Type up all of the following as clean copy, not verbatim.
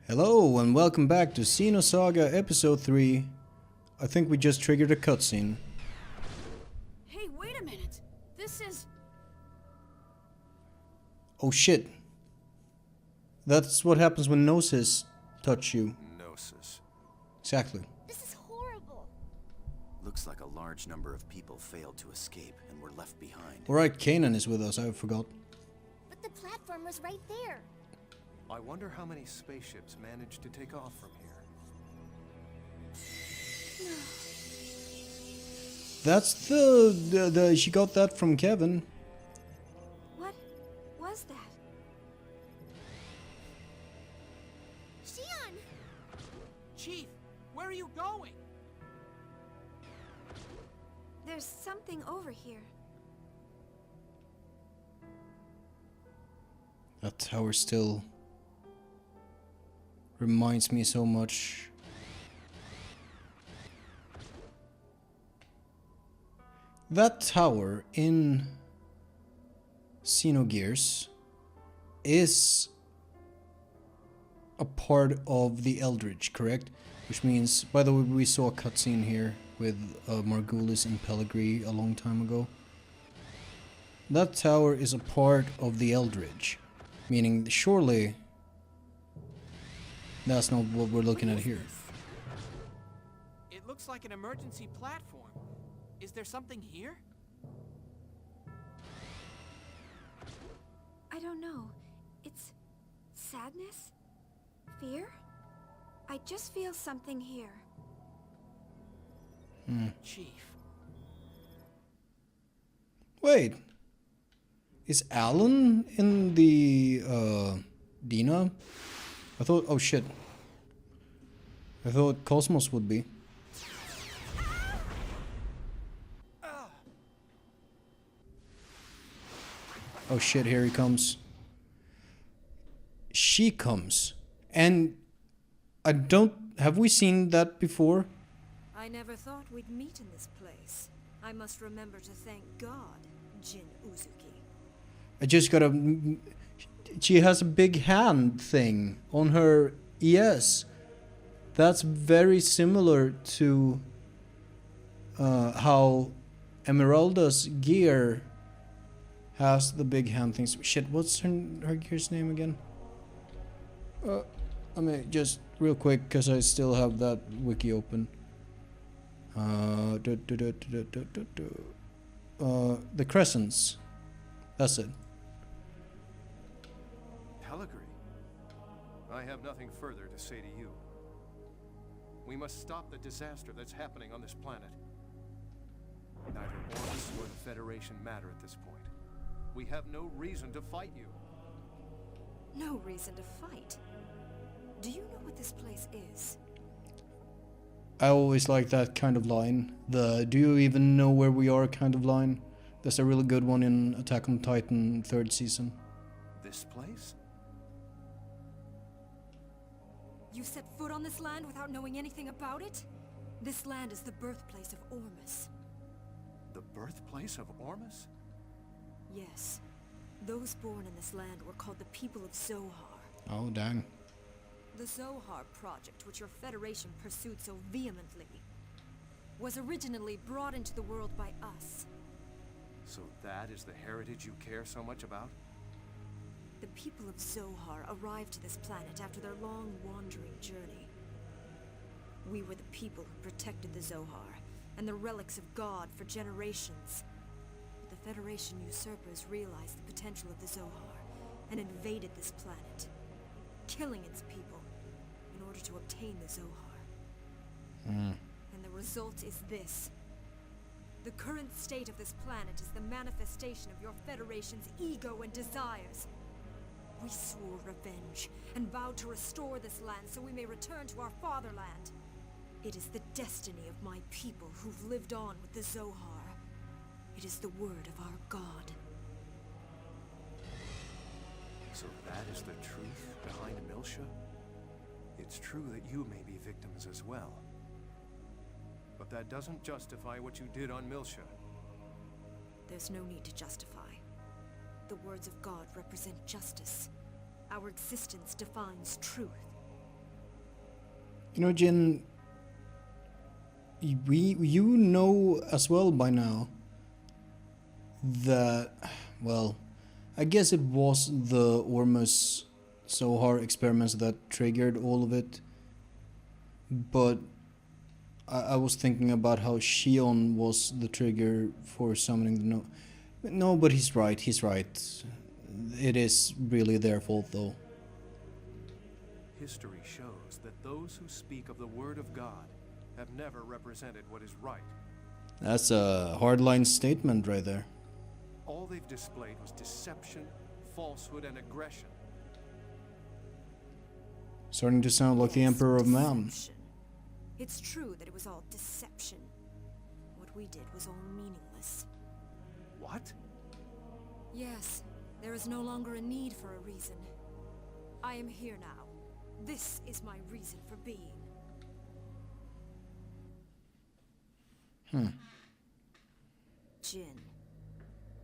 Hello and welcome back to Xenosaga episode 3. I think we just triggered a cutscene. Hey, wait a minute. This is... Oh shit. That's what happens when noses touch you. Gnosis. Exactly. This is horrible. Looks like a large number of people failed to escape and were left behind. Alright, Kanan is with us, I forgot. But the platform was right there. I wonder how many spaceships managed to take off from here. That's she got that from Kevin. What was that? Xion! Chief, where are you going? There's something over here. That tower still reminds me so much. That tower in Xenogears is a part of the Eldritch, correct? Which means, by the way, we saw a cutscene here with Margulis and Pellegrini a long time ago. That tower is a part of the Eldritch, meaning surely that's not what we're looking at here. It looks like an emergency platform. Is there something here? I don't know. It's... sadness? Fear? I just feel something here. Chief. Wait. Is Alan in the Dina? I thought, oh shit. I thought Cosmos would be. Oh shit, here he comes. She comes. And I don't... have we seen that before? I never thought we'd meet in this place. I must remember to thank God, Jin Uzuki. I just got a... She has a big hand thing on her ES. That's very similar to how Emeralda's gear has the big hand things. Shit, what's her gear's name again? I mean, just real quick, because I still have that wiki open. The Crescents. That's it. Pellegrini, I have nothing further to say to you. We must stop the disaster that's happening on this planet. Neither Orbis nor the Federation matter at this point. We have no reason to fight you. No reason to fight. Do you know what this place is? I always like that kind of line. The "do you even know where we are" kind of line. That's a really good one in Attack on Titan 3rd season. This place? You set foot on this land without knowing anything about it? This land is the birthplace of Ormus. The birthplace of Ormus? Yes. Those born in this land were called the people of Zohar. Oh, dang. The Zohar project, which your Federation pursued so vehemently, was originally brought into the world by us. So that is the heritage you care so much about? The people of Zohar arrived to this planet after their long wandering journey. We were the people who protected the Zohar and the relics of God for generations. But the Federation usurpers realized the potential of the Zohar and invaded this planet, killing its people in order to obtain the Zohar. And the result is this. The current state of this planet is the manifestation of your Federation's ego and desires. We swore revenge and vowed to restore this land so we may return to our fatherland. It is the destiny of my people who've lived on with the Zohar. It is the word of our God. So that is the truth behind Miltia? It's true that you may be victims as well. But that doesn't justify what you did on Miltia. There's no need to justify. The words of God represent justice. Our existence defines truth. You know, Jin, you know as well by now that, well, I guess it was the Ormus Zohar experiments that triggered all of it, but I was thinking about how Shion was the trigger for summoning the no. No, but he's right. It is really their fault, though. History shows that those who speak of the word of God have never represented what is right. That's a hardline statement right there. All they've displayed was deception, falsehood, and aggression. Starting to sound like the Emperor of Man. Deception. It's true that it was all deception. What we did was all meaningless. What? Yes, there is no longer a need for a reason. I am here now. This is my reason for being. Jin,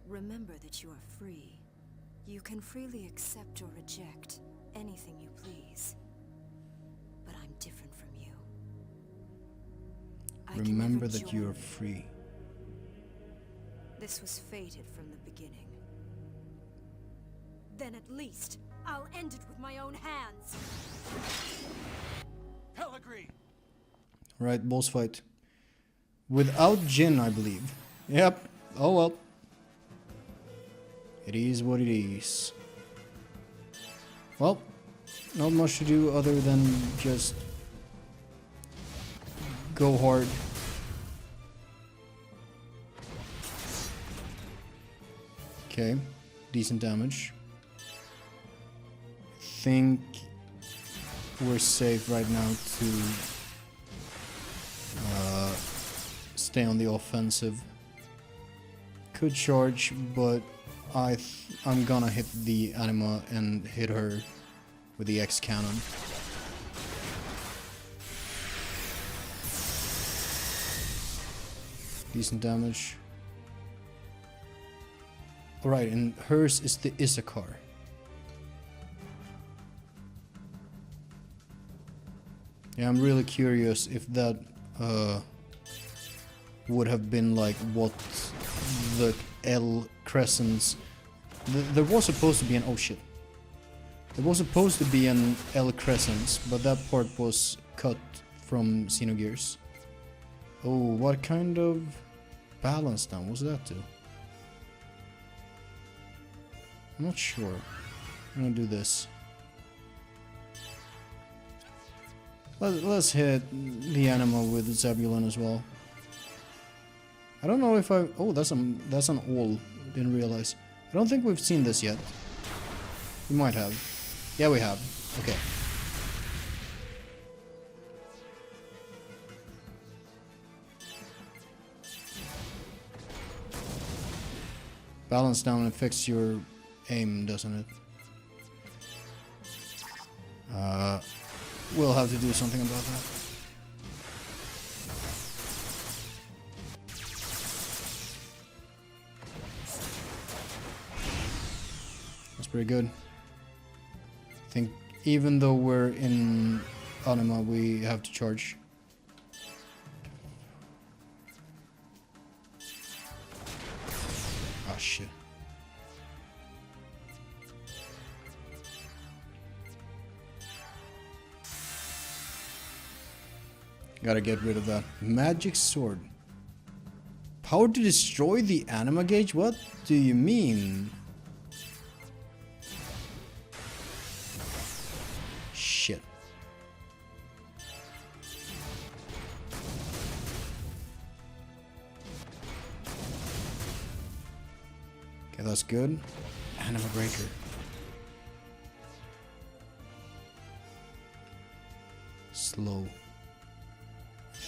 remember that you are free. You can freely accept or reject anything you please. But I'm different from you. I can Remember never that you join are free. This was fated from the beginning. Then at least, I'll end it with my own hands. Pellegrini! Right, boss fight. Without Jin, I believe. Yep. Oh well. It is what it is. Well, not much to do other than just go hard. Okay, decent damage. Think we're safe right now to stay on the offensive. Could charge, but I'm gonna hit the anima and hit her with the X cannon. Decent damage. Alright, and hers is the Issachar. Yeah, I'm really curious if that would have been like what the L crescents. There was supposed to be an oh shit. There was supposed to be an L crescents, but that part was cut from Xenogears. Oh, what kind of balance down was that to? I'm not sure. I'm gonna do this. Let's hit the anima with Zebulon as well. I don't know if I... Oh, that's an all. Didn't realize. I don't think we've seen this yet. We might have. Yeah, we have. Okay. Balance down affects your aim, doesn't it? We'll have to do something about that. That's pretty good. I think even though we're in anima, we have to charge. Ah, shit. Gotta get rid of that. Magic sword. Power to destroy the anima gauge? What do you mean? Shit. Okay, that's good. Anima breaker. Slow.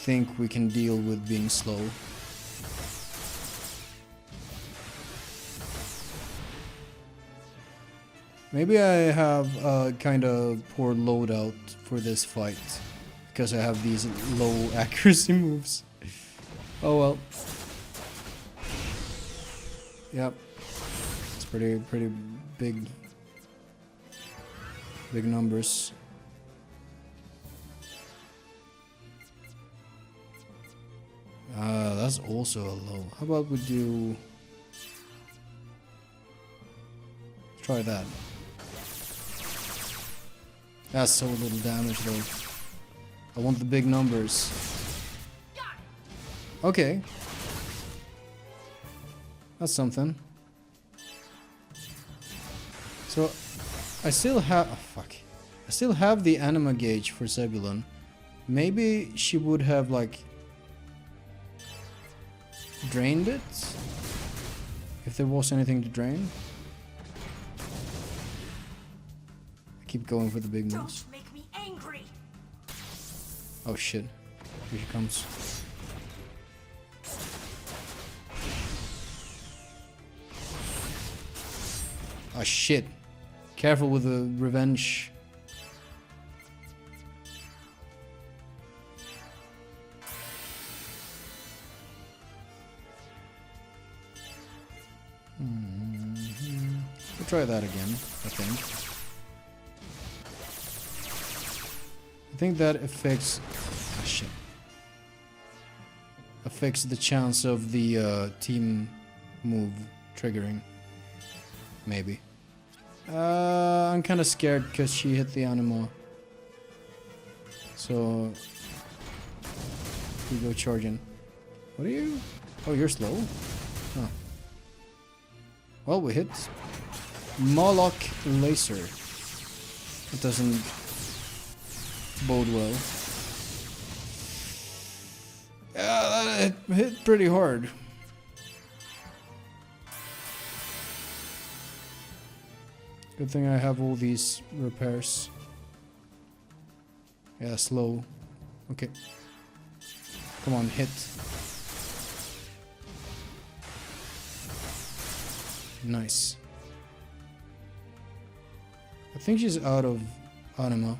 Think we can deal with being slow. Maybe I have a kind of poor loadout for this fight because I have these low accuracy moves. Oh well. Yep. It's pretty big That's also a low. How about we do... Try that. That's so little damage though. I want the big numbers. Okay. That's something. So, I still have... Oh, fuck. I still have the anima gauge for Zebulon. Maybe she would have, like... drained it? If there was anything to drain. I keep going for the big moves. Don't make me angry. Oh shit. Here she comes. Oh shit. Careful with the revenge. We'll try that again, I think. I think that affects... Ah, shit. Affects the chance of the team move triggering. Maybe. I'm kind of scared because she hit the anima. So... we go charging. What are you? Oh, you're slow? Huh. Well, we hit Moloch Laser. It doesn't bode well. Yeah, that hit pretty hard. Good thing I have all these repairs. Yeah, slow. Okay. Come on, hit. Nice. I think she's out of anima.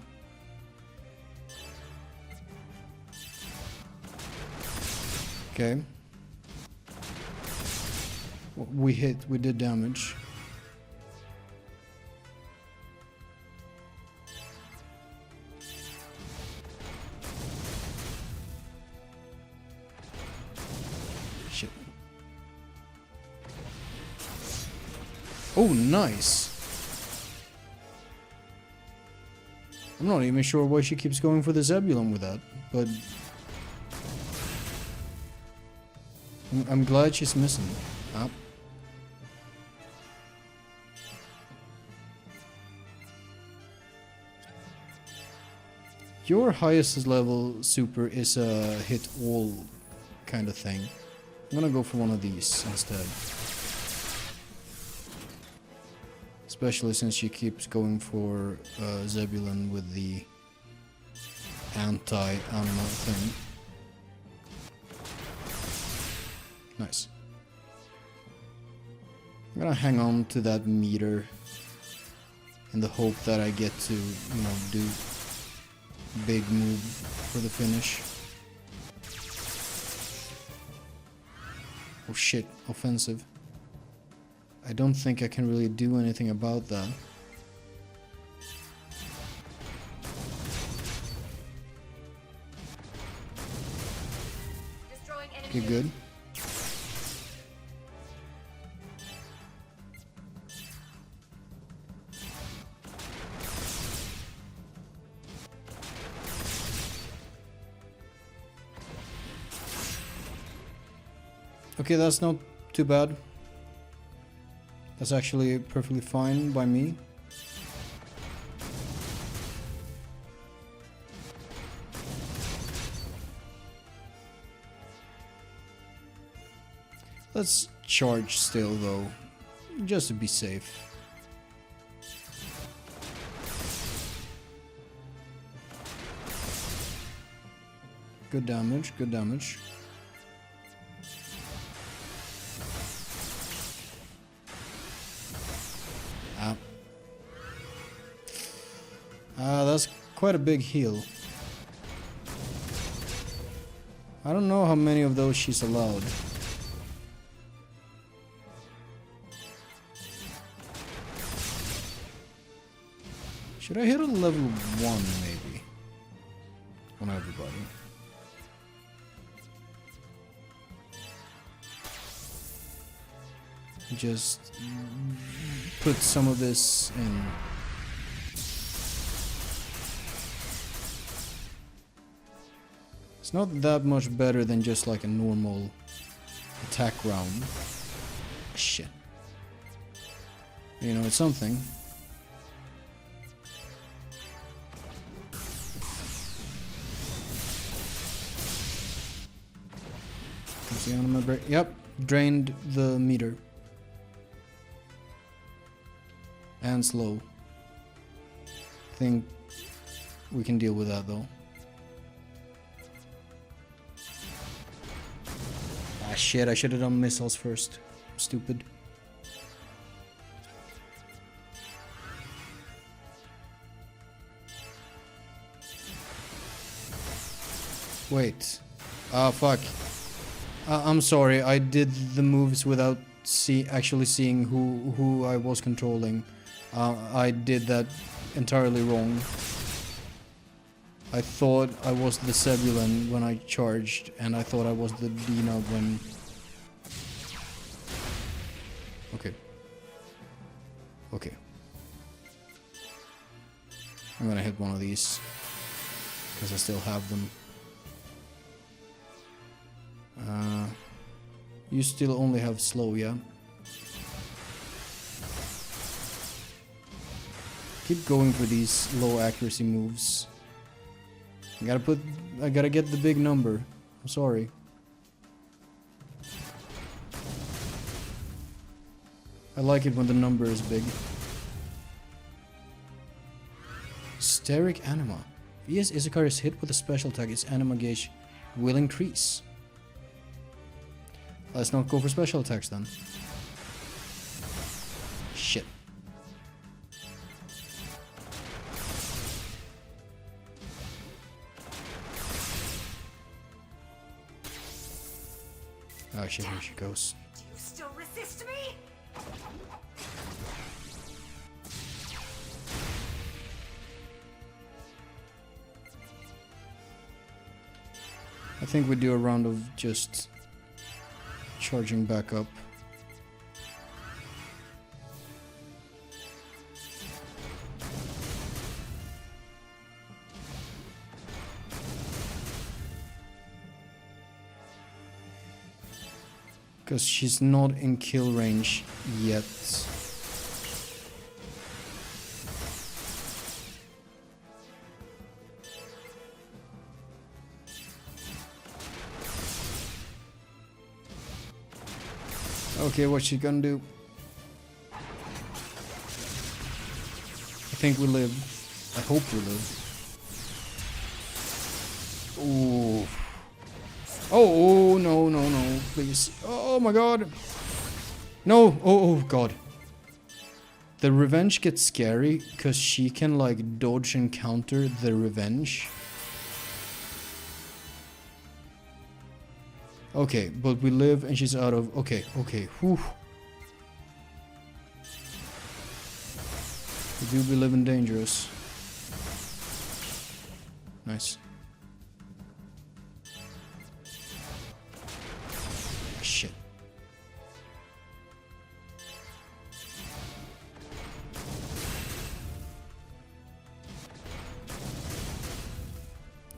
Okay. We hit, we did damage. Shit. Oh, nice. I'm not even sure why she keeps going for the Zebulon with that, but I'm glad she's missing. Ah. Your highest level super is a hit all kind of thing. I'm gonna go for one of these instead. Especially since she keeps going for Zebulon with the anti-anima thing. Nice. I'm gonna hang on to that meter in the hope that I get to, you know, do big move for the finish. Oh shit, offensive. I don't think I can really do anything about that. Okay, good. Okay, that's not too bad. That's actually perfectly fine by me. Let's charge still though, just to be safe. Good damage, good damage. That's quite a big heal. I don't know how many of those she's allowed. Should I hit a level 1 maybe? On everybody. just put some of this in. It's not that much better than just like a normal attack round. Shit. You know, it's something. See on my break. Yep, drained the meter. And slow. Think we can deal with that though. Ah shit, I should have done missiles first. Stupid. Wait. Ah fuck. I'm sorry, I did the moves without actually seeing who I was controlling. I did that entirely wrong. I thought I was the Zebulon when I charged, and I thought I was the Dina when... Okay. Okay. I'm gonna hit one of these, because I still have them. You still only have slow, yeah? Keep going for these low accuracy moves. I gotta get the big number. I'm sorry. I like it when the number is big. Steric Anima. Yes, Isakar is hit with a special attack, its anima gauge will increase. Let's not go for special attacks then. Shit. Oh shit, here she goes. Do you still resist me? I think we do a round of just charging back up. Because she's not in kill range yet. Okay, what's she gonna do? I think we live. I hope we live. Ooh. Oh, no, no, no, please. Oh my god. No, oh god. The revenge gets scary because she can like dodge and counter the revenge. Okay, but we live and she's out of... Okay, okay, whew. We do be living dangerous. Nice. Shit.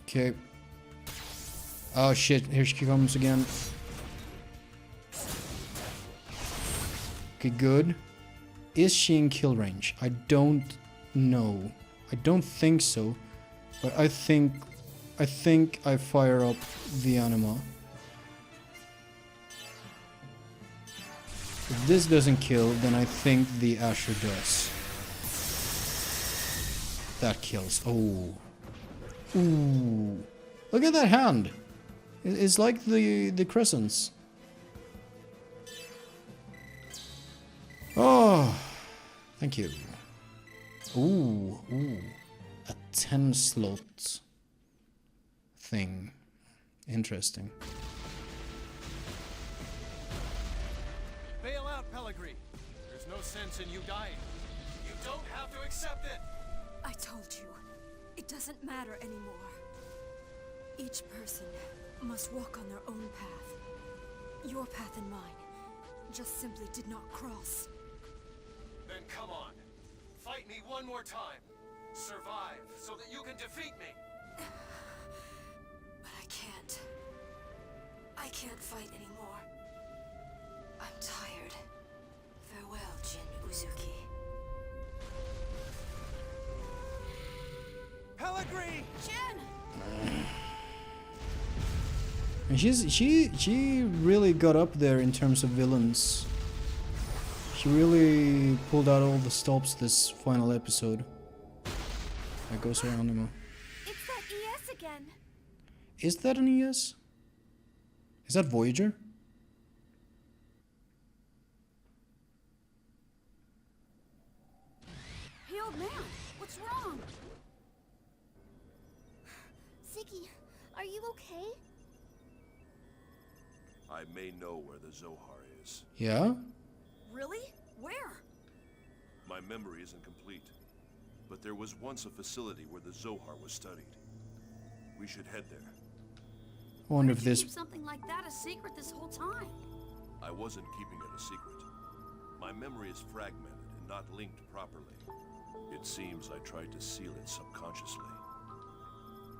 Okay. Oh shit, here she comes again. Okay, good. Is she in kill range? I don't know. I don't think so. But I think I fire up the anima. If this doesn't kill, then I think the Asher does. That kills. Oh. Ooh. Look at that hand. It's like the crescents. Oh, thank you. Ooh, ooh, a 10 slot thing. Interesting. Bail out, Pellegrini. There's no sense in you dying. You don't have to accept it. I told you, it doesn't matter anymore. Each person must walk on their own path. Your path and mine. just simply did not cross. Then come on. Fight me one more time. Survive so that you can defeat me. But I can't. I can't fight anymore. I'm tired. Farewell, Jin Uzuki. Pellegrini! Jin! And she really got up there in terms of villains. She really pulled out all the stops this final episode. There goes her anima. It's that ES again. Is that an ES? Is that Voyager? Hey, old man, what's wrong? Ziggy, are you okay? I may know where the Zohar is. Yeah? Really? Where? My memory isn't complete, but there was once a facility where the Zohar was studied. We should head there. I wonder Why if did you this... keep something like that a secret this whole time? I wasn't keeping it a secret. My memory is fragmented and not linked properly. It seems I tried to seal it subconsciously.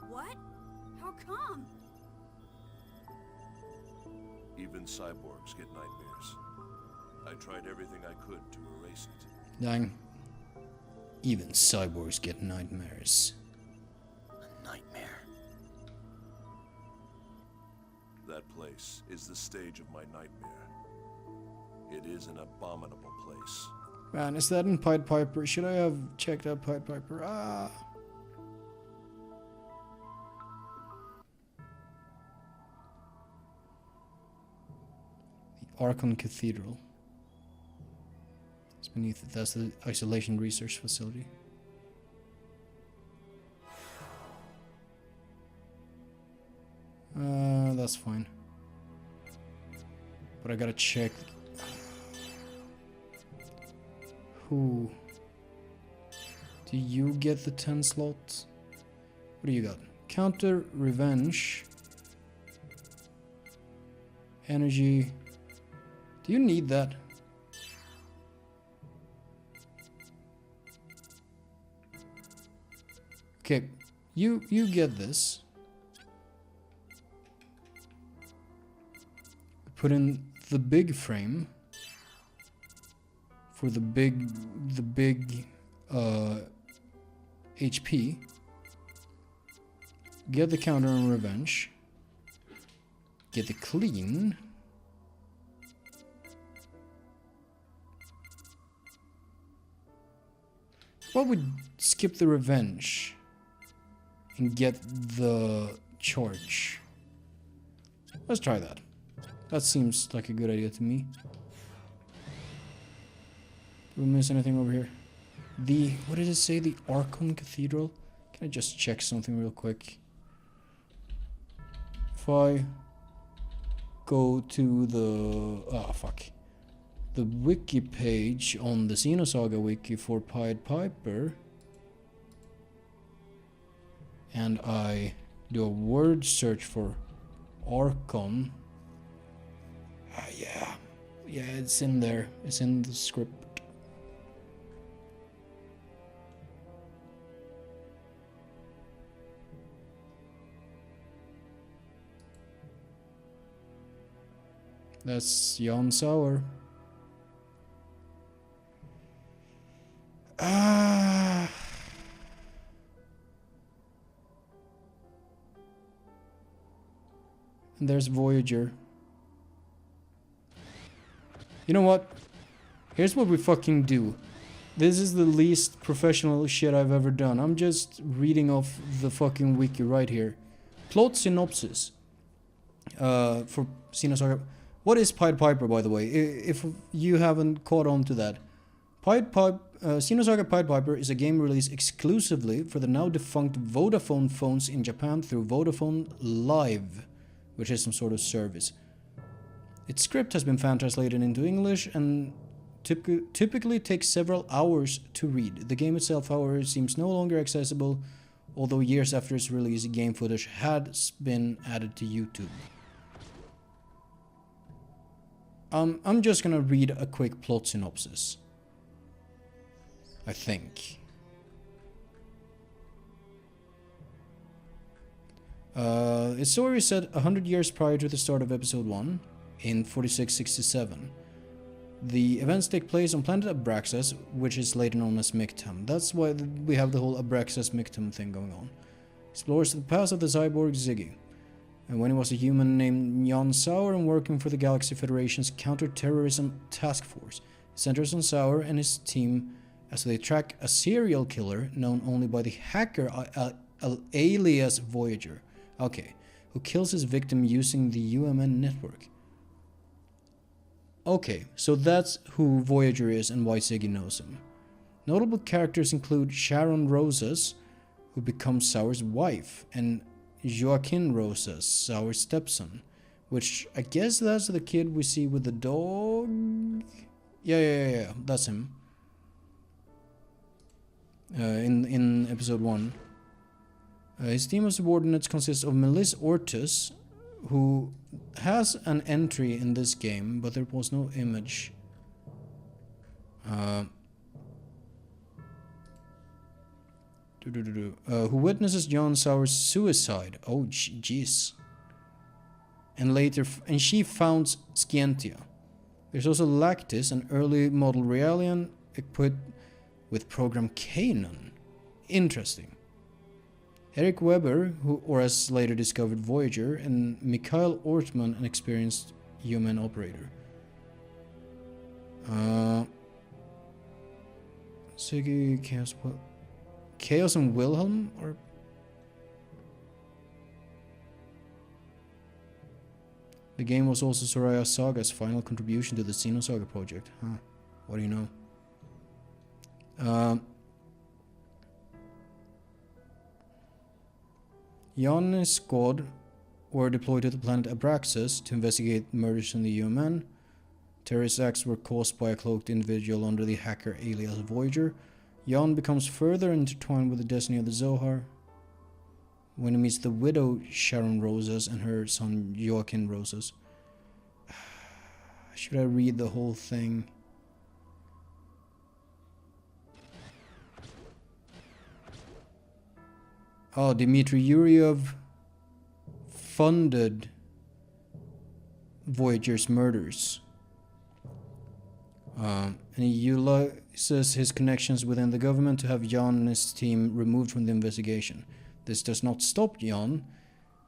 What? How come? Even cyborgs get nightmares. I tried everything I could to erase it. Dang. Even cyborgs get nightmares. A nightmare. That place is the stage of my nightmare. It is an abominable place. Man, is that in Pied Piper? Should I have checked out Pied Piper? Ah. The Archon Cathedral. It's beneath it. That's the isolation research facility. That's fine. But I gotta check. Who? Do you get the 10 slots? What do you got? Counter, revenge, energy. Do you need that? Okay, you get this. Put in the big frame for the big HP. Get the counter and revenge. Get the clean. What would skip the revenge and get the charge? Let's try that. That seems like a good idea to me. Did we miss anything over here? What did it say? The Archon Cathedral? Can I just check something real quick? If I go to the wiki page on the Xenosaga wiki for Pied Piper, and I do a word search for Archon. Yeah, it's in there. It's in the script. That's Jan Sauer. And there's Voyager. You know what? Here's what we fucking do. This is the least professional shit I've ever done. I'm just reading off the fucking wiki right here. Plot synopsis. For Xenosaga. What is Pied Piper, by the way? If you haven't caught on to that. Xenosaga Pied Piper is a game released exclusively for the now defunct Vodafone phones in Japan through Vodafone Live, which is some sort of service. Its script has been fan translated into English and typically takes several hours to read. The game itself, however, seems no longer accessible, although years after its release, game footage has been added to YouTube. I'm just gonna read a quick plot synopsis. I think. Its story is set 100 years prior to the start of episode 1 in 4667. The events take place on planet Abraxas, which is later known as Mictam. That's why we have the whole Abraxas-Mictam thing going on. Explores the past of the cyborg Ziggy. And when he was a human named Jan Sauer and working for the Galaxy Federation's Counter-Terrorism Task Force. It centers on Sauer and his team as they track a serial killer known only by the hacker alias Voyager. Okay, who kills his victim using the UMN network. Okay, so that's who Voyager is and why Ziggy knows him. Notable characters include Sharon Rosas, who becomes Sauer's wife, and Joaquin Rosas, Sauer's stepson, which I guess that's the kid we see with the dog. Yeah, that's him. In episode 1. His team of subordinates consists of Melissa Ortiz, who has an entry in this game, but there was no image. Who witnesses Jan Sauer's suicide. Oh, jeez. And she founds Scientia. There's also Lactis, an early model Realian equipped with program Kanan. Interesting. Eric Weber, or as later discovered Voyager, and Mikhail Ortman, an experienced human operator. Ziggy, Chaos and Wilhelm, or the game was also Xenosaga's final contribution to the Xenosaga project. Huh? What do you know? Jan and his squad were deployed to the planet Abraxas to investigate murders in the UMN. Terrorist acts were caused by a cloaked individual under the hacker alias Voyager. Jan becomes further intertwined with the destiny of the Zohar when he meets the widow Sharon Rosas and her son Joaquin Rosas. Should I read the whole thing? Oh, Dmitry Yuryov funded Voyager's murders. And he utilizes his connections within the government to have Jan and his team removed from the investigation. This does not stop Jan,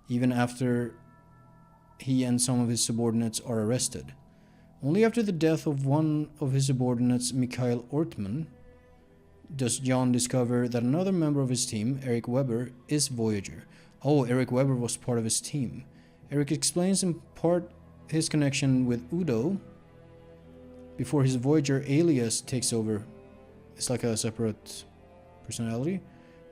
even after he and some of his subordinates are arrested. Only after the death of one of his subordinates, Mikhail Ortman, does Jan discover that another member of his team, Eric Weber, is Voyager. Oh, Eric Weber was part of his team. Eric explains in part his connection with Udo before his Voyager alias takes over. It's like a separate personality.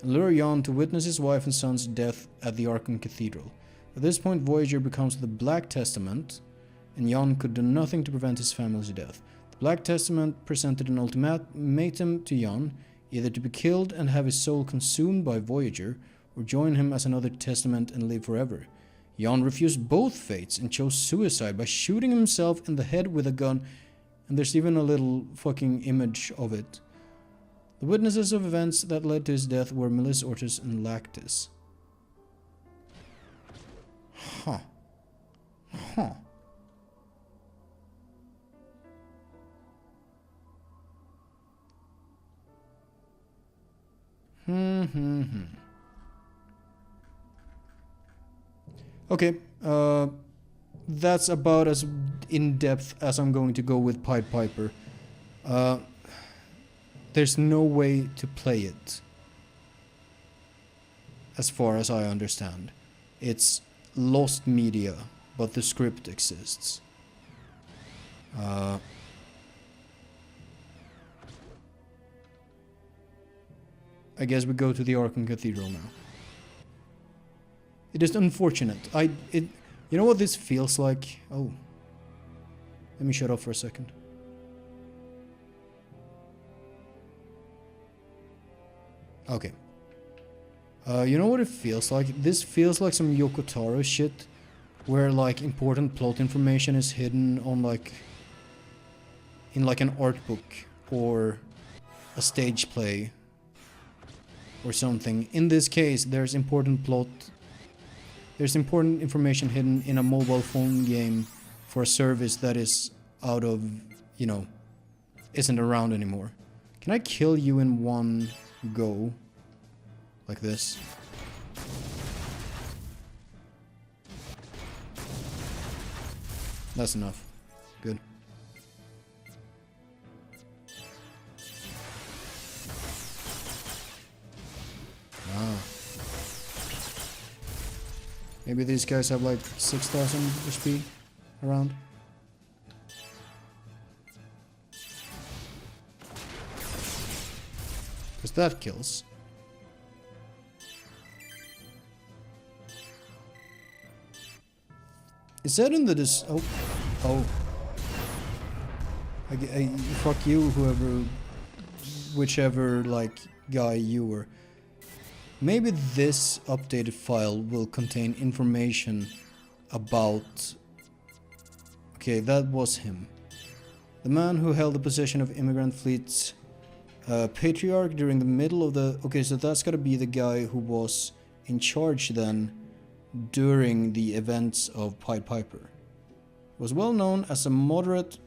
And lure Jan to witness his wife and son's death at the Arkham Cathedral. At this point, Voyager becomes the Black Testament, and Jan could do nothing to prevent his family's death. The Black Testament presented an ultimatum to Jan, either to be killed and have his soul consumed by Voyager, or join him as another testament and live forever. Jan refused both fates and chose suicide by shooting himself in the head with a gun, and there's even a little fucking image of it. The witnesses of events that led to his death were Melissa Ortiz and Lactis. Huh. Okay, that's about as in-depth as I'm going to go with Pied Piper. There's no way to play it, as far as I understand. It's lost media, but the script exists. I guess we go to the Arkham Cathedral now. It is unfortunate. You know what this feels like? Oh. Let me shut off for a second. Okay. You know what it feels like? This feels like some Yoko Taro shit, where like important plot information is hidden on like in like an art book or a stage play or something. In this case, there's important plot. There's important information hidden in a mobile phone game for a service that is out of, you know, isn't around anymore. Can I kill you in one go? Like this? That's enough. Good. Ah. Maybe these guys have like 6,000 HP around. Because that kills. Is that in the oh. Fuck you, whichever like guy you were. Maybe this updated file will contain information about... Okay, that was him. The man who held the position of Immigrant Fleet's Patriarch during the middle of the... Okay, so that's gotta be the guy who was in charge then during the events of Pied Piper. Was well known as the moderate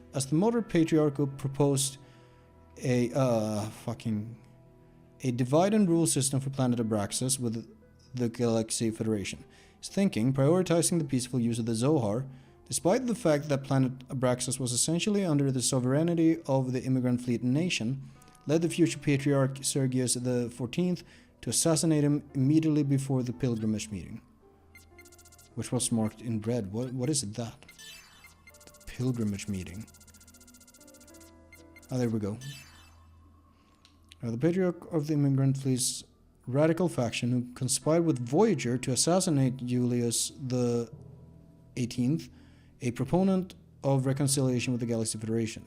patriarch who proposed a divide and rule system for planet Abraxas with the Galaxy Federation. His thinking, prioritizing the peaceful use of the Zohar, despite the fact that planet Abraxas was essentially under the sovereignty of the Immigrant Fleet nation, led the future patriarch Sergius XIV to assassinate him immediately before the pilgrimage meeting, which was marked in red. What is that? The pilgrimage meeting. Ah, there we go. The patriarch of the Immigrant Fleet's radical faction who conspired with Voyager to assassinate Julius the 18th, a proponent of reconciliation with the Galaxy Federation.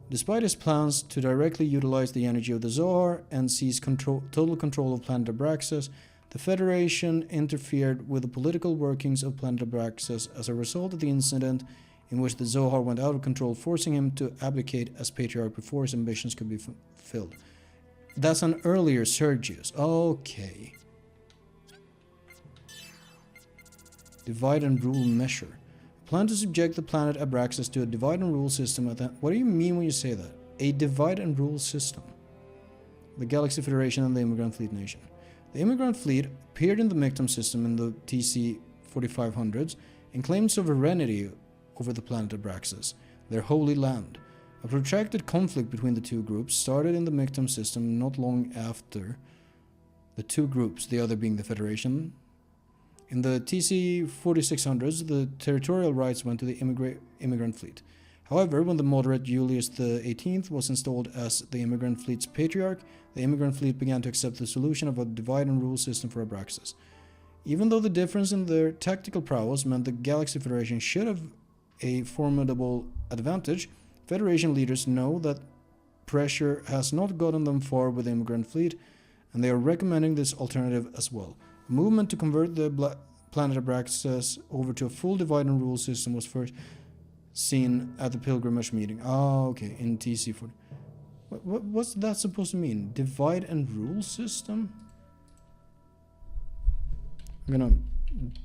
Despite his plans to directly utilize the energy of the Zohar and seize total control of planet Abraxas, the Federation interfered with the political workings of planet Abraxas as a result of the incident in which the Zohar went out of control, forcing him to abdicate as patriarch before his ambitions could be fulfilled. That's an earlier Sergius. Okay. Divide and rule measure. Plan to subject the planet Abraxas to a divide and rule system. What do you mean when you say that? A divide and rule system. The Galaxy Federation and the Immigrant Fleet Nation. The Immigrant Fleet appeared in the Mictum system in the TC 4500s and claimed sovereignty over the planet Abraxas, their holy land. A protracted conflict between the two groups started in the Mictum system not long after the two groups, the other being the Federation. In the TC 4600s, the territorial rights went to the Immigrant Fleet. However, when the moderate Julius the 18th was installed as the Immigrant Fleet's patriarch, the Immigrant Fleet began to accept the solution of a divide and rule system for Abraxas. Even though the difference in their tactical prowess meant the Galaxy Federation should have a formidable advantage, Federation leaders know that pressure has not gotten them far with the Immigrant Fleet, and they are recommending this alternative as well. A movement to convert the planet Abraxas over to a full divide and rule system was first seen at the pilgrimage meeting. Ah, okay, in TC40. What's that supposed to mean? Divide and rule system? I'm gonna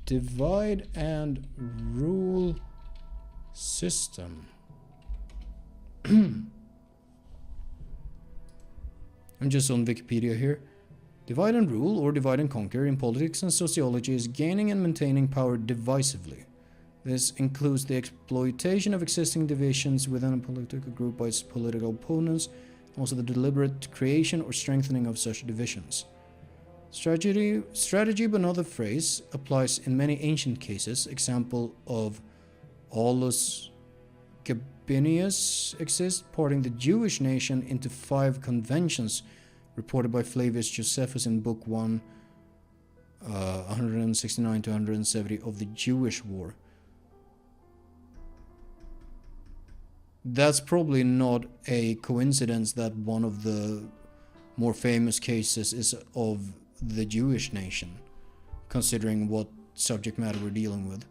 divide and rule system. I'm just on Wikipedia here. Divide and rule, or divide and conquer, in politics and sociology is gaining and maintaining power divisively. This includes the exploitation of existing divisions within a political group by its political opponents, also the deliberate creation or strengthening of such divisions. Strategy, but not the phrase, applies in many ancient cases. Example of Aulus Gabinius exists, parting the Jewish nation into 5 conventions, reported by Flavius Josephus in Book 1, 169 to 170 of the Jewish War. That's probably not a coincidence that one of the more famous cases is of the Jewish nation, considering what subject matter we're dealing with.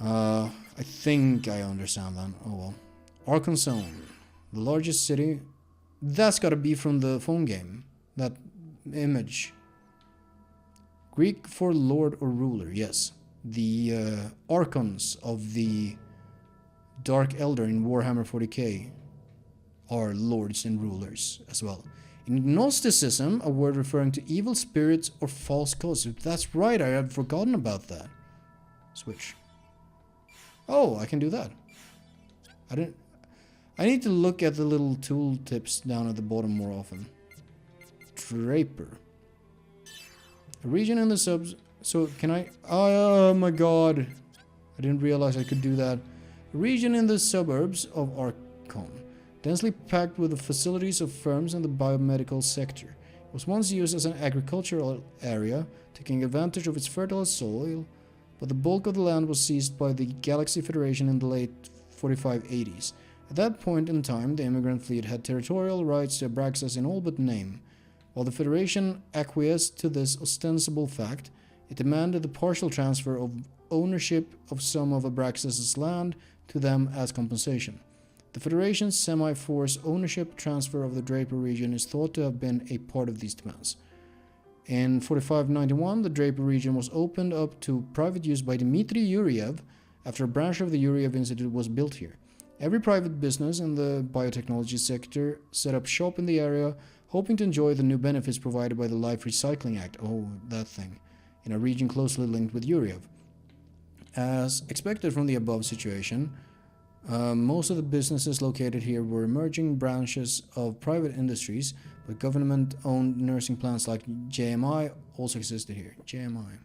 I think I understand that. Oh well. Archon Zone, the largest city. That's gotta be from the phone game. That image. Greek for lord or ruler, yes. The Archons of the Dark Elder in Warhammer 40k are lords and rulers as well. In Gnosticism, a word referring to evil spirits or false gods. That's right, I had forgotten about that. Switch. Oh, I can do that. I need to look at the little tool tips down at the bottom more often. Draper. A region in the subs... So, can I... Oh my god. I didn't realize I could do that. A region in the suburbs of Archon. Densely packed with the facilities of firms in the biomedical sector. It was once used as an agricultural area, taking advantage of its fertile soil, but the bulk of the land was seized by the Galaxy Federation in the late 4580s. At that point in time, the immigrant fleet had territorial rights to Abraxas in all but name. While the Federation acquiesced to this ostensible fact, it demanded the partial transfer of ownership of some of Abraxas' land to them as compensation. The Federation's semi-forced ownership transfer of the Draper region is thought to have been a part of these demands. In 4591, the Draper region was opened up to private use by Dmitry Yuriev after a branch of the Yuriev Institute was built here. Every private business in the biotechnology sector set up shop in the area, hoping to enjoy the new benefits provided by the Life Recycling Act, oh, that thing, in a region closely linked with Yuriev. As expected from the above situation, most of the businesses located here were emerging branches of private industries, but government-owned nursing plants like JMI also existed here. JMI.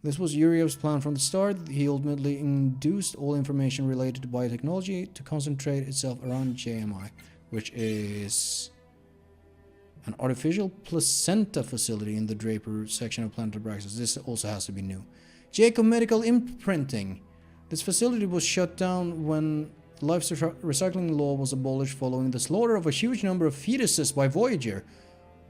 This was Yuriev's plan from the start. He ultimately induced all information related to biotechnology to concentrate itself around JMI, which is an artificial placenta facility in the Draper section of Planet Abraxas. This also has to be new. Jacob Medical Imprinting. This facility was shut down when life recycling law was abolished following the slaughter of a huge number of fetuses by Voyager.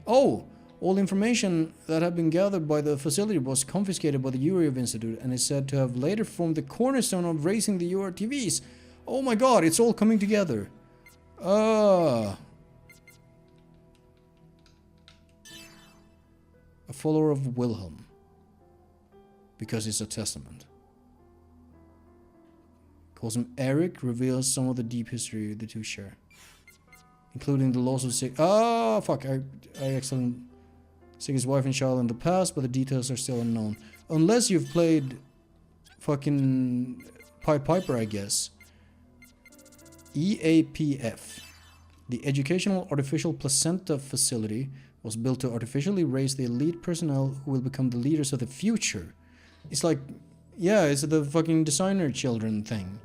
Oh, all information that had been gathered by the facility was confiscated by the Yuriev Institute and is said to have later formed the cornerstone of raising the URTVs. Oh my god, it's all coming together. A follower of Wilhelm. Because it's a testament. Calls him Eric, reveals some of the deep history the two share. Including the loss of Sig... Oh, fuck. I accidentally... Siggy's wife and child in the past, but the details are still unknown. Unless you've played... fucking... Pied Piper, I guess. EAPF. The Educational Artificial Placenta Facility was built to artificially raise the elite personnel who will become the leaders of the future. It's like... Yeah, it's the fucking designer children thing.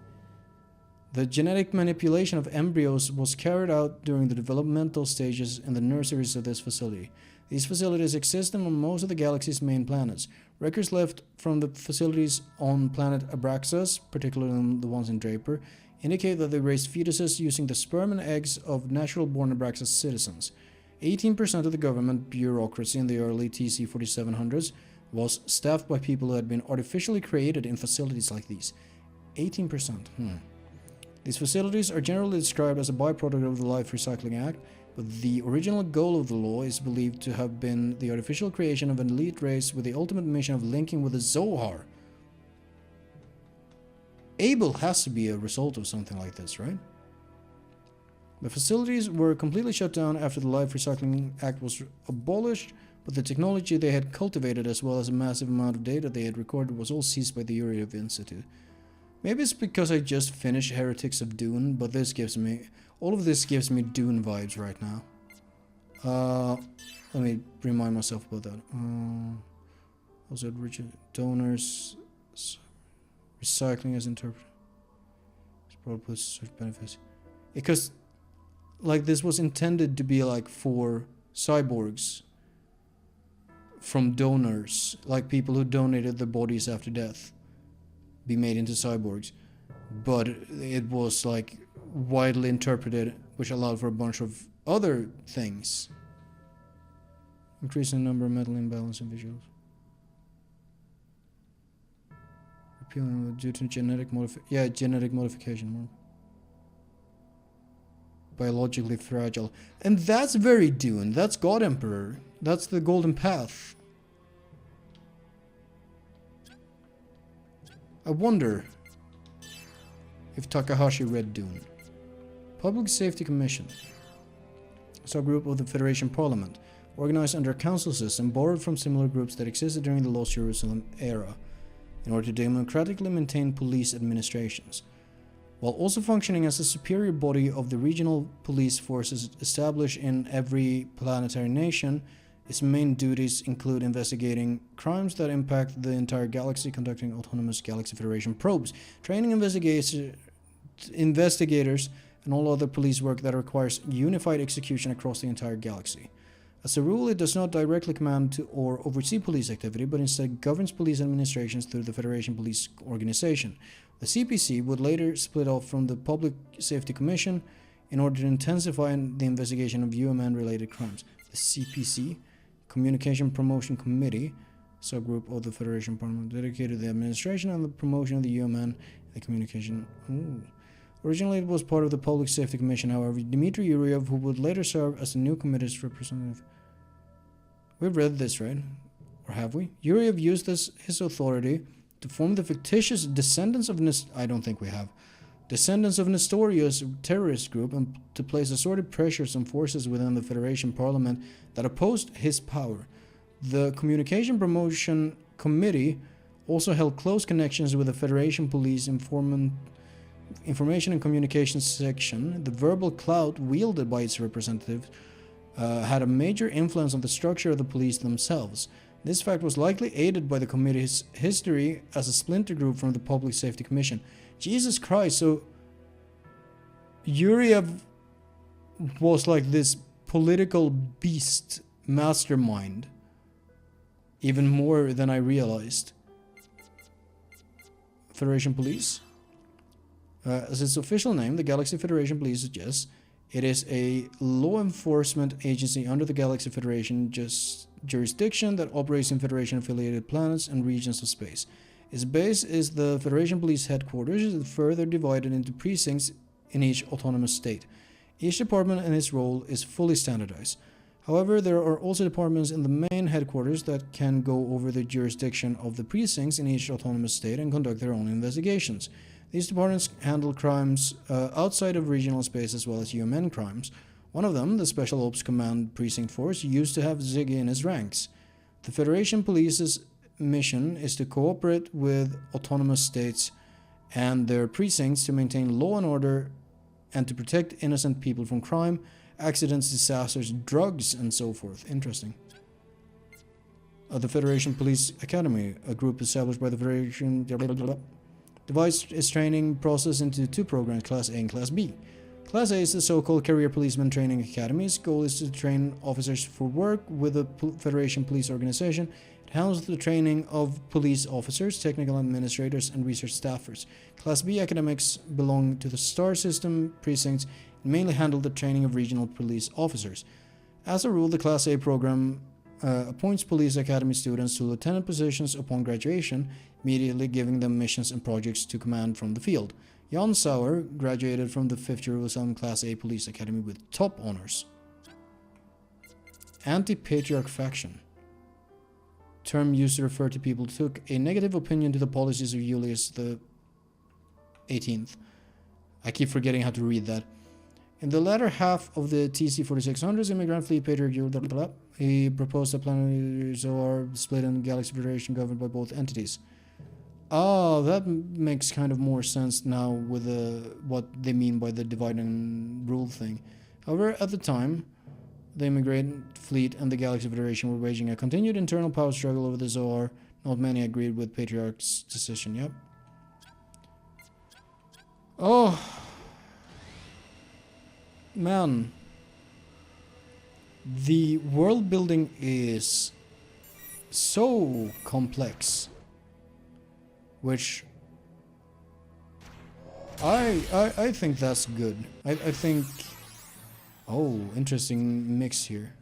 The genetic manipulation of embryos was carried out during the developmental stages in the nurseries of this facility. These facilities exist on most of the galaxy's main planets. Records left from the facilities on planet Abraxas, particularly the ones in Draper, indicate that they raised fetuses using the sperm and eggs of natural-born Abraxas citizens. 18% of the government bureaucracy in the early TC 4700s was staffed by people who had been artificially created in facilities like these. 18%. These facilities are generally described as a byproduct of the Life Recycling Act, but the original goal of the law is believed to have been the artificial creation of an elite race with the ultimate mission of linking with the Zohar. Abel has to be a result of something like this, right? The facilities were completely shut down after the Life Recycling Act was abolished, but the technology they had cultivated as well as a massive amount of data they had recorded was all seized by the Yuriev Institute. Maybe it's because I just finished Heretics of Dune, but this gives me... all of this gives me Dune vibes right now. Let me remind myself about that. Also, Richard donors... recycling as interpreted. It's probably such benefits. Because, like, this was intended to be, like, for cyborgs from donors, like people who donated their bodies after death, be made into cyborgs. But it was, like, widely interpreted, which allowed for a bunch of other things. Increasing the number of mental imbalance in visuals. Repealing due to genetic genetic modification. biologically fragile. And that's very Dune. That's God Emperor. That's the Golden Path. I wonder if Takahashi read Dune. Public Safety Commission. Subgroup of the Federation Parliament. Organized under a council system borrowed from similar groups that existed during the Lost Jerusalem era in order to democratically maintain police administrations, while also functioning as a superior body of the regional police forces established in every planetary nation. Its main duties include investigating crimes that impact the entire galaxy, conducting autonomous Galaxy Federation probes, training investigators, and all other police work that requires unified execution across the entire galaxy. As a rule, it does not directly command to or oversee police activity, but instead governs police administrations through the Federation Police Organization. The CPC would later split off from the Public Safety Commission in order to intensify the investigation of UMN-related crimes. The CPC, Communication Promotion Committee, subgroup of the Federation Parliament, dedicated to the administration and the promotion of the UMN, the communication. Originally, it was part of the Public Safety Commission. However, Dmitry Yuryev, who would later serve as the new committee's representative. We've read this, right? Or have we? Yuryev used his authority to form the fictitious Descendants of I don't think we have. Descendants of Nestorius terrorist group, and to place assorted pressures on forces within the Federation Parliament that opposed his power. The Communication Promotion Committee also held close connections with the Federation Police Information and Communications Section. The verbal clout wielded by its representatives had a major influence on the structure of the police themselves. This fact was likely aided by the committee's history as a splinter group from the Public Safety Commission. Jesus Christ, so Yuryev was like this political beast mastermind, even more than I realized. Federation Police. As its official name, the Galaxy Federation Police suggests, it is a law enforcement agency under the Galaxy Federation jurisdiction that operates in Federation-affiliated planets and regions of space. Its base is the Federation Police headquarters, further divided into precincts in each autonomous state. Each department and its role is fully standardized. However, there are also departments in the main headquarters that can go over the jurisdiction of the precincts in each autonomous state and conduct their own investigations. These departments handle crimes outside of regional space as well as UMN crimes. One of them, the Special Ops Command Precinct Force, used to have Ziggy in his ranks. The Federation Police's mission is to cooperate with autonomous states and their precincts to maintain law and order and to protect innocent people from crime, accidents, disasters, drugs, and so forth. Interesting. The Federation Police Academy, a group established by the Federation, divides its training process into two programs, Class A and Class B. Class A is the so-called Career Policeman Training Academy. Its goal is to train officers for work with the Federation Police Organization. It handles the training of police officers, technical administrators, and research staffers. Class B academics belong to the STAR system precincts and mainly handle the training of regional police officers. As a rule, the Class A program appoints police academy students to lieutenant positions upon graduation, immediately giving them missions and projects to command from the field. Jan Sauer graduated from the 5th Jerusalem Class A Police Academy with top honors. Anti-patriarch faction. Term used to refer to people who took a negative opinion to the policies of Julius the 18th. I keep forgetting how to read that. In the latter half of the TC-4600s, immigrant fleet patriarch he proposed a planetary Zoar split in the Galaxy Federation governed by both entities. Oh, that makes kind of more sense now with what they mean by the divide and rule thing. However, at the time, the immigrant fleet and the Galaxy Federation were waging a continued internal power struggle over the Zoar. Not many agreed with Patriarch's decision, yep. Oh, man. The world building is so complex. Which I think that's good. I think... Oh, interesting mix here.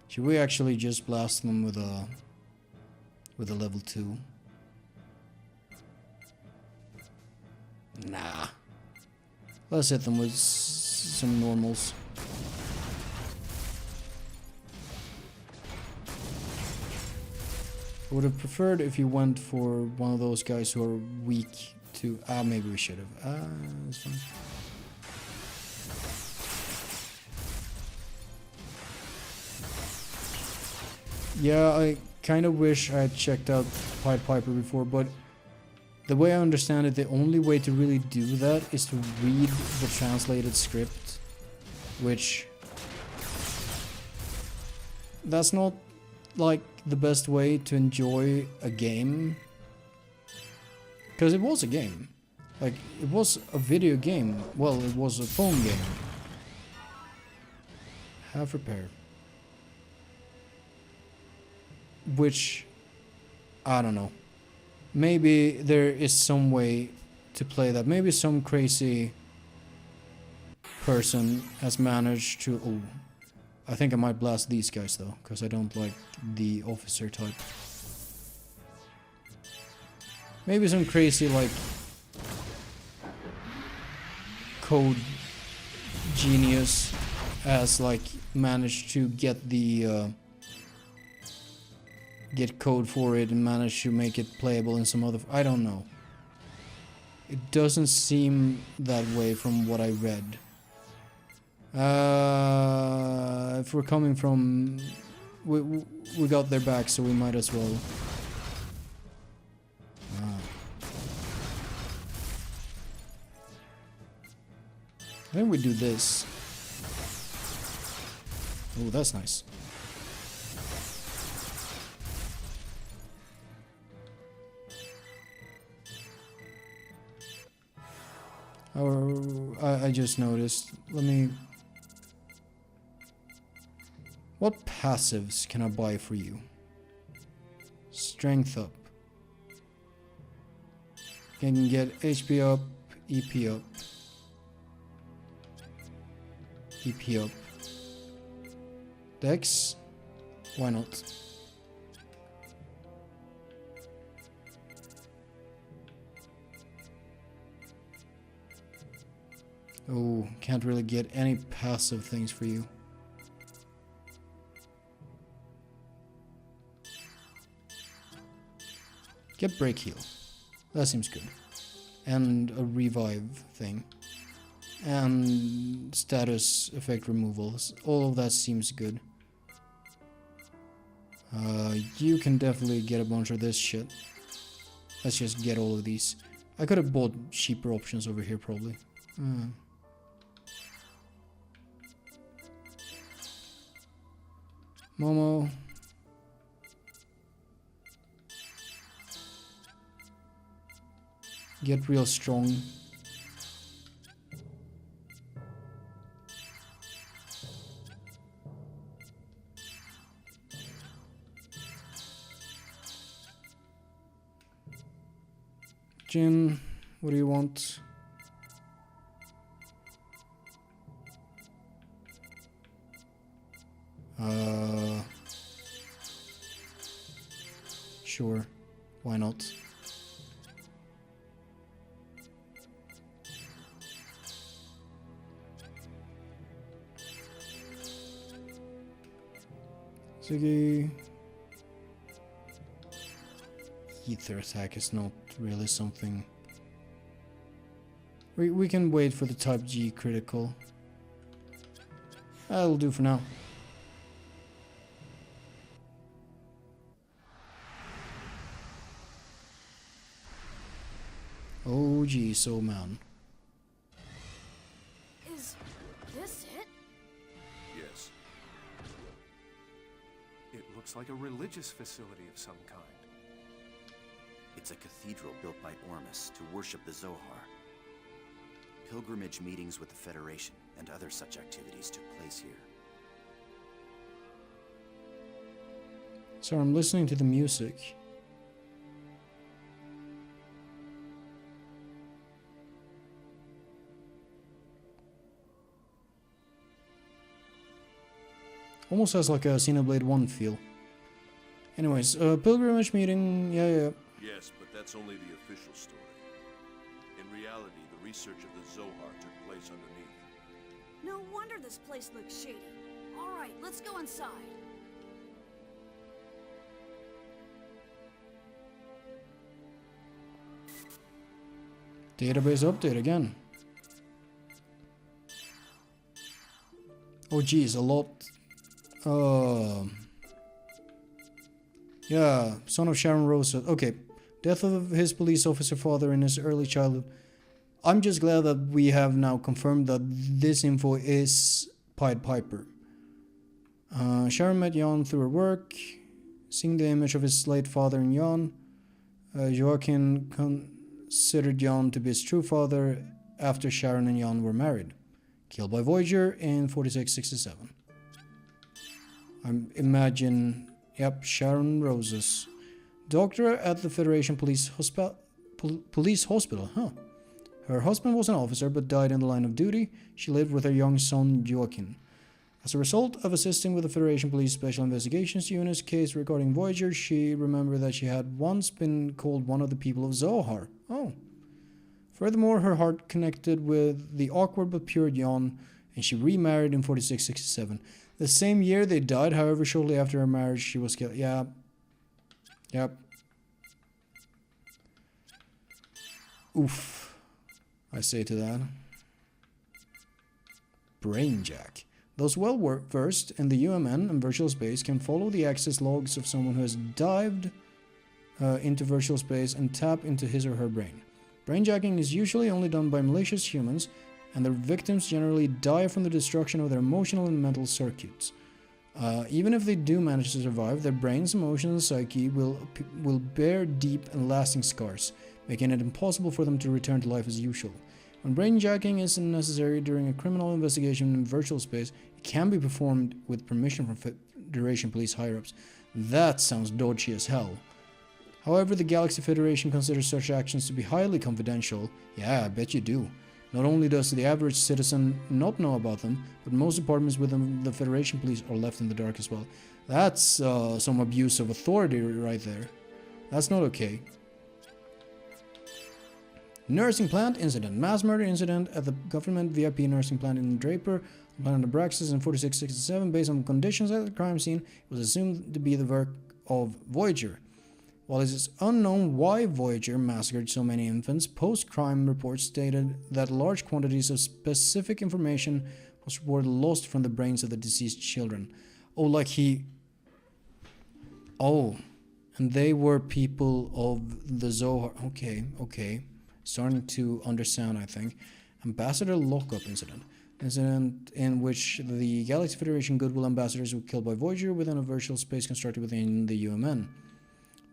Should we actually just blast them with a level 2? Nah. Let's hit them with some normals. I would have preferred if you went for one of those guys who are weak to... maybe we should have. That's fine. Yeah, I kind of wish I had checked out Pied Piper before, but the way I understand it, the only way to really do that is to read the translated script, which... that's not, like, the best way to enjoy a game. Because it was a game. Like, it was a video game. Well, it was a phone game. Half repair. Which, I don't know. Maybe there is some way to play that. Maybe some crazy person has managed to... Oh, I think I might blast these guys though, because I don't like the officer type. Maybe some crazy, like, code genius has, like, managed to get the... get code for it and manage to make it playable in some other... I don't know. It doesn't seem that way from what I read. If we're coming from... We got their back, so we might as well... Then we do this. Oh, that's nice. I just noticed. Let me... What passives can I buy for you? Strength up. Can get HP up, EP up. EP up. Dex? Why not? Oh, can't really get any passive things for you. Get break heal. That seems good. And a revive thing. And status effect removals. All of that seems good. You can definitely get a bunch of this shit. Let's just get all of these. I could have bought cheaper options over here probably. Momo. Get real strong. Jin, what do you want? Sure, why not? Ziggy. Ether attack is not really something. We can wait for the type G critical. That'll do for now. Oh geez, oh man. Is this it? Yes. It looks like a religious facility of some kind. It's a cathedral built by Ormus to worship the Zohar. Pilgrimage meetings with the Federation and other such activities took place here. So I'm listening to the music. Almost has like a Xenoblade 1 feel. Anyways, pilgrimage meeting, yeah. Yes, but that's only the official story. In reality, research of the Zohar took place underneath. No wonder this place looks shady. Alright, let's go inside. Database update again. Oh geez, a lot. Yeah, son of Sharon Rosa. Okay. Death of his police officer father in his early childhood. I'm just glad that we have now confirmed that this info is Pied Piper. Sharon met Jan through her work. Seeing the image of his late father in Jan, Joachim considered Jan to be his true father after Sharon and Jan were married. Killed by Voyager in 4667. I imagine, yep, Sharon Roses. Doctor at the Federation Police Hospital, huh? Her husband was an officer but died in the line of duty. She lived with her young son Joachim. As a result of assisting with the Federation Police Special Investigations Unit's case regarding Voyager, she remembered that she had once been called one of the people of Zohar. Oh. Furthermore, her heart connected with the awkward but pure Jan, and she remarried in 4667. The same year they died, however, shortly after her marriage, she was killed. Yeah. Yep. Oof. I say to that. Brainjack. Those well versed in the UMN and virtual space can follow the access logs of someone who has dived into virtual space and tap into his or her brain. Brainjacking is usually only done by malicious humans, and their victims generally die from the destruction of their emotional and mental circuits. Even if they do manage to survive, their brains, emotions, and psyche will bear deep and lasting scars, making it impossible for them to return to life as usual. When brainjacking isn't necessary during a criminal investigation in virtual space, it can be performed with permission from Federation police higher-ups. That sounds dodgy as hell. However, the Galaxy Federation considers such actions to be highly confidential. Yeah, I bet you do. Not only does the average citizen not know about them, but most departments within the Federation police are left in the dark as well. That's some abuse of authority right there. That's not okay. Nursing plant incident. Mass murder incident at the government VIP nursing plant in Draper, planet Abraxas in 4667. Based on conditions at the crime scene, it was assumed to be the work of Voyager. While it is unknown why Voyager massacred so many infants, post-crime reports stated that large quantities of specific information were lost from the brains of the deceased children. Oh, like he... Oh, and they were people of the Zohar. Okay. Starting to understand, I think. Ambassador lockup incident. Incident in which the Galaxy Federation Goodwill ambassadors were killed by Voyager within a virtual space constructed within the UMN.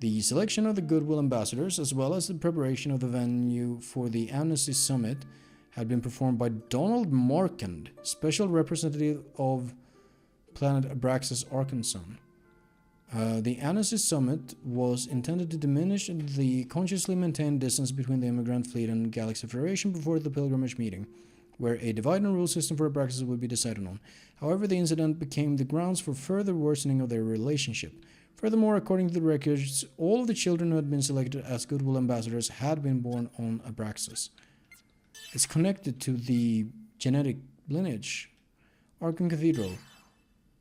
The selection of the Goodwill ambassadors, as well as the preparation of the venue for the Amnesty Summit, had been performed by Donald Markand, special representative of planet Abraxas Arkansas. The Amnesty Summit was intended to diminish the consciously maintained distance between the immigrant fleet and Galaxy Federation before the pilgrimage meeting, where a divide and rule system for Abraxas would be decided on. However, the incident became the grounds for further worsening of their relationship. Furthermore, according to the records, all of the children who had been selected as Goodwill ambassadors had been born on Abraxas. It's connected to the genetic lineage. Arkham Cathedral.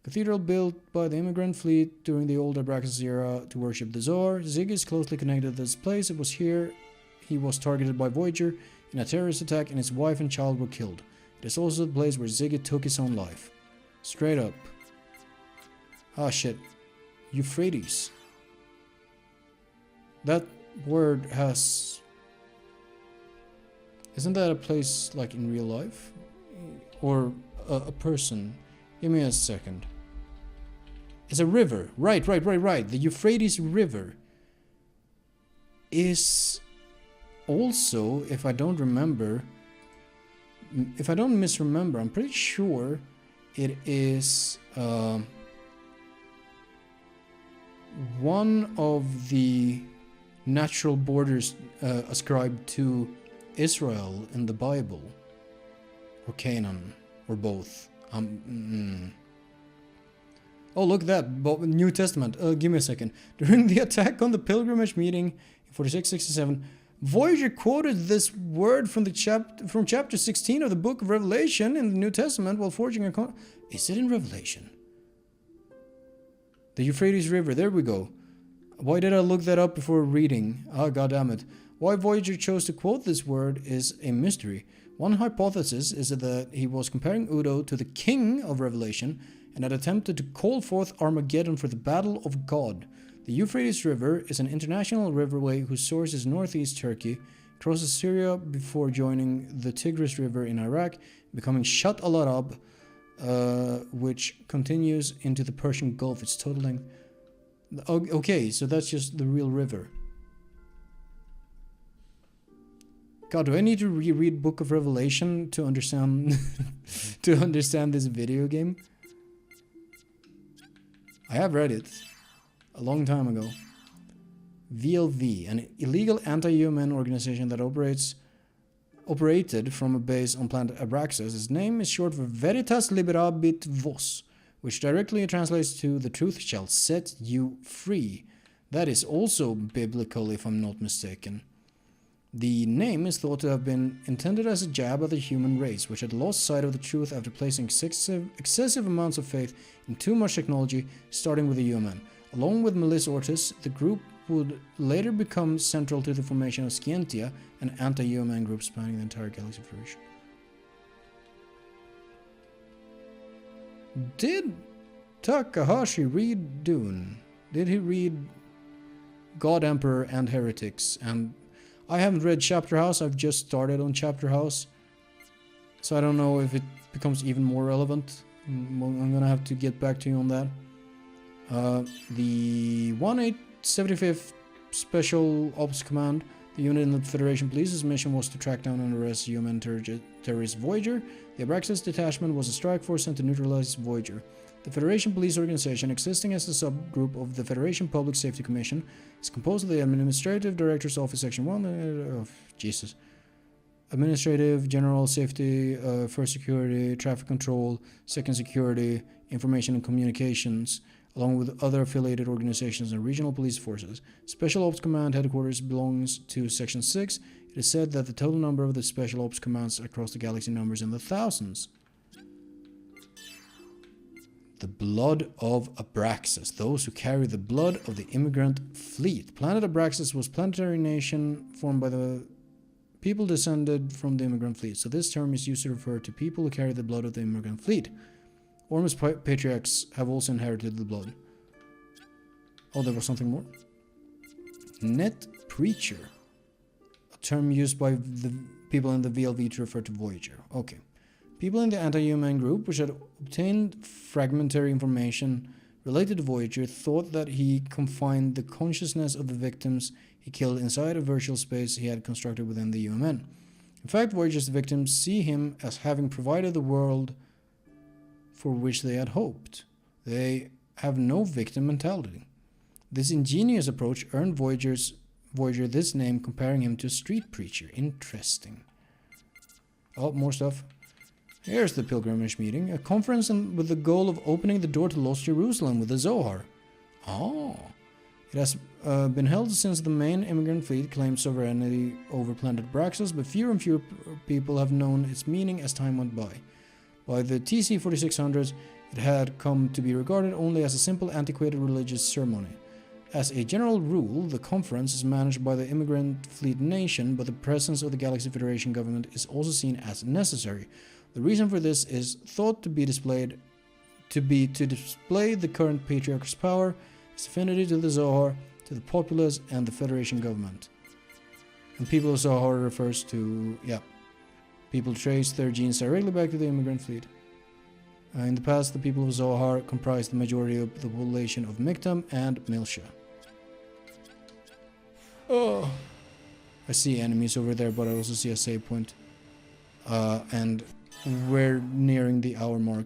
Cathedral built by the immigrant fleet during the old Abraxas era to worship the Zohar. Zig is closely connected to this place. It was here he was targeted by Voyager in a terrorist attack, and his wife and child were killed. It is also the place where Ziggy took his own life. Straight up. Ah shit. Euphrates. That word has... Isn't that a place like in real life? Or a person? Give me a second. It's a river. Right. The Euphrates River is also, if I don't misremember, I'm pretty sure it is one of the natural borders ascribed to Israel in the Bible, or Canaan, or both. Oh, look at that, New Testament. Give me a second. During the attack on the pilgrimage meeting in 4667, Voyager quoted this word from from chapter 16 of the book of Revelation in the New Testament while forging a Is it in Revelation? The Euphrates River, there we go. Why did I look that up before reading? Ah, goddammit. Why Voyager chose to quote this word is a mystery. One hypothesis is that he was comparing Udo to the king of Revelation and had attempted to call forth Armageddon for the Battle of God. The Euphrates River is an international riverway whose source is northeast Turkey, crosses Syria before joining the Tigris River in Iraq, becoming Shat al-Arab, which continues into the Persian Gulf. Its total length. Okay, so that's just the real river. God, do I need to reread Book of Revelation to understand to understand this video game? I have read it a long time ago. VLV, an illegal anti-human organization that operated from a base on planet Abraxas. Its name is short for Veritas Liberabit Vos, which directly translates to "the truth shall set you free." That is also biblical, if I'm not mistaken. The name is thought to have been intended as a jab at the human race, which had lost sight of the truth after placing excessive amounts of faith in too much technology, starting with the human. Along with Melissa Ortiz, the group would later become central to the formation of Scientia, an anti-human group spanning the entire Galaxy Federation. Did Takahashi read Dune? Did he read God, Emperor, and Heretics? And I haven't read Chapter House. I've just started on Chapter House, so I don't know if it becomes even more relevant. I'm gonna have to get back to you on that. The 1875th Special Ops Command, the unit in the Federation Police's mission was to track down and arrest human terrorist Voyager. The Abraxas detachment was a strike force sent to neutralize Voyager. The Federation Police Organization, existing as a subgroup of the Federation Public Safety Commission, is composed of the Administrative Director's Office Section 1, Administrative, General Safety, First Security, Traffic Control, Second Security, Information and Communications, along with other affiliated organizations and regional police forces. Special Ops Command headquarters belongs to Section 6. It is said that the total number of the Special Ops Commands across the galaxy numbers in the thousands. The blood of Abraxas, those who carry the blood of the immigrant fleet. Planet Abraxas was a planetary nation formed by the people descended from the immigrant fleet, so this term is used to refer to people who carry the blood of the immigrant fleet. Ormus patriarchs have also inherited the blood. Oh, there was something more. Net Preacher, a term used by the people in the VLV to refer to Voyager. Okay. People in the anti-human group, which had obtained fragmentary information related to Voyager, thought that he confined the consciousness of the victims he killed inside a virtual space he had constructed within the UMN. In fact, Voyager's victims see him as having provided the world for which they had hoped. They have no victim mentality. This ingenious approach earned Voyager this name, comparing him to a street preacher. Interesting. Oh, more stuff. Here's the pilgrimage meeting, a conference with the goal of opening the door to Lost Jerusalem with the Zohar. Oh. It has been held since the main immigrant fleet claimed sovereignty over planet Abraxas, but fewer and fewer people have known its meaning as time went by. By the TC 4600s, it had come to be regarded only as a simple antiquated religious ceremony. As a general rule, the conference is managed by the immigrant fleet nation, but the presence of the Galaxy Federation government is also seen as necessary. The reason for this is thought to be to display the current patriarch's power, his affinity to the Zohar, to the populace, and the Federation government. And people of Zohar refers to, people trace their genes directly back to the immigrant fleet. In the past, the people of Zohar comprised the majority of the population of Mictam and Milsha. Oh, I see enemies over there, but I also see a save point. And we're nearing the hour mark.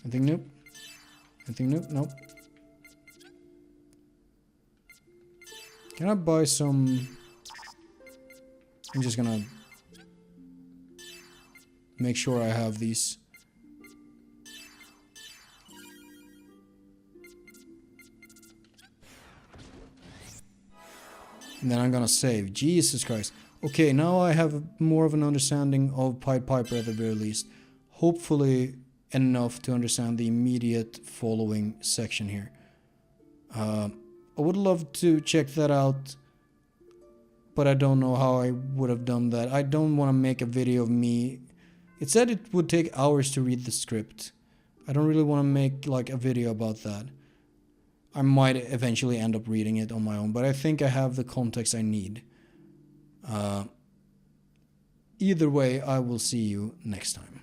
Anything new? Anything new? Nope. Can I buy some? I'm just gonna make sure I have these. And then I'm gonna save. Jesus Christ. Okay, now I have more of an understanding of Pied Piper at the very least. Hopefully enough to understand the immediate following section here. I would love to check that out, but I don't know how I would have done that. I don't want to make a video of me. It said it would take hours to read the script. I don't really want to make like a video about that. I might eventually end up reading it on my own, but I think I have the context I need. Either way, I will see you next time.